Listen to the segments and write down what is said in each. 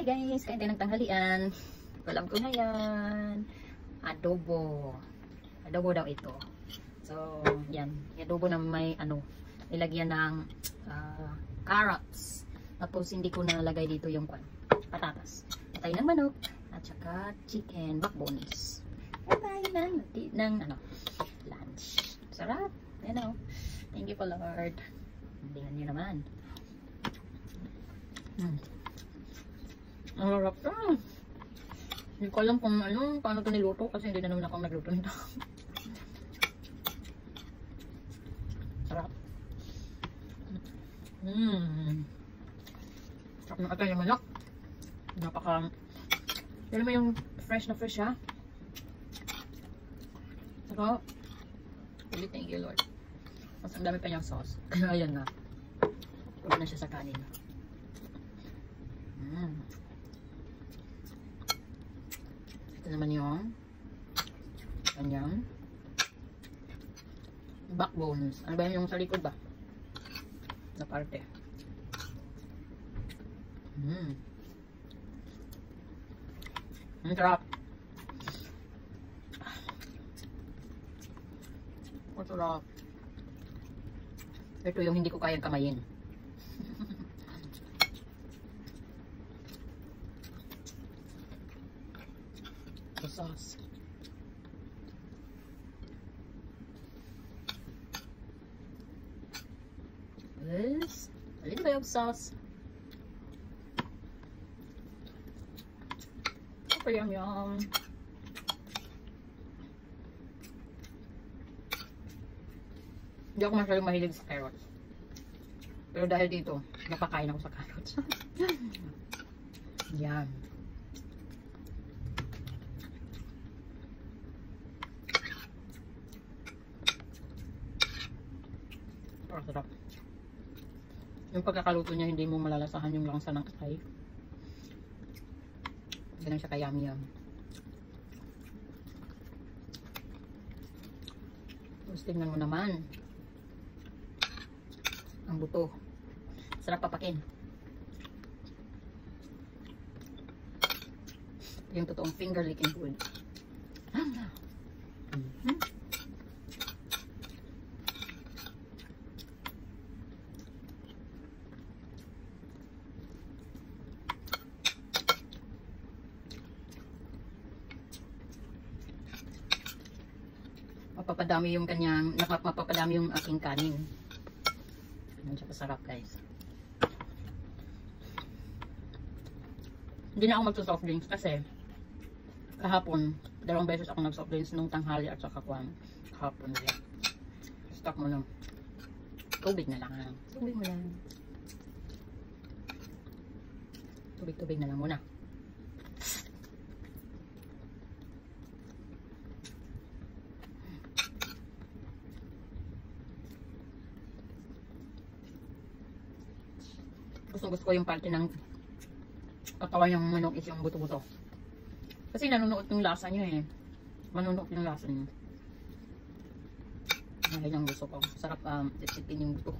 Hi guys, kain tayo ng tanghalian. Ulam ko ngayon, adobo. Adobo daw ito. So, yan. Adobo na may nilagyan ng carrots. Tapos hindi ko nalagay dito yung patatas. Patay ng manok at saka chicken backbones. Patay ng lunch. Sarap. Thank you po Lord. Tingnan niyo naman. Ang harap ka. Hindi ko alam kung paano ito niluto kasi hindi na naman ako nagluto nito. Sarap. Sarap ng atay yung manok. Alam mo yung fresh na fresh ha. Saka, really thank you Lord. Mas ang dami pa niyang sauce. Kaya ayan na. Pwede na siya sa kanin. Ito naman yung kanyang backbones. Ano ba yung sa likod ba? Na parte. Ang sarap. Ang sarap. Ito yung hindi ko kayang kamayin. The sauce. This a little bit of sauce. Super yum yum. Hindi ako masyadong mahilig sa carrots. Pero dahil dito, napakain ako sa carrots. Yan. Sarap. Yung pagkakaluto niya, hindi mo malalasahan yung langsa ng atay. Ganun siya kayami yan. Tapos tingnan mo naman ang buto. Sarap papakin. Yung totoong finger licking food. Mapapadami yung kanyang, mapapadami yung aking kanin. Ganun siya kasarap guys. Hindi na ako magso-soft drinks kasi kahapon, 2 beses ako nag-soft drinks nung tanghali at saka kahapon. Stop mo lang. Tubig na lang. Tubig mo lang. Tubig na lang muna. Gusto ko yung parte ng katawan ng manok is yung buto-buto. Kasi nanunuot yung lasa nyo eh. Manunuot yung lasa nyo. Dahil ang gusto ko. Sarap titipin yung buto.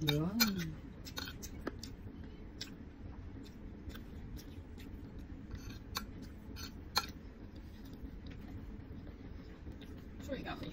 Yun. So yummy.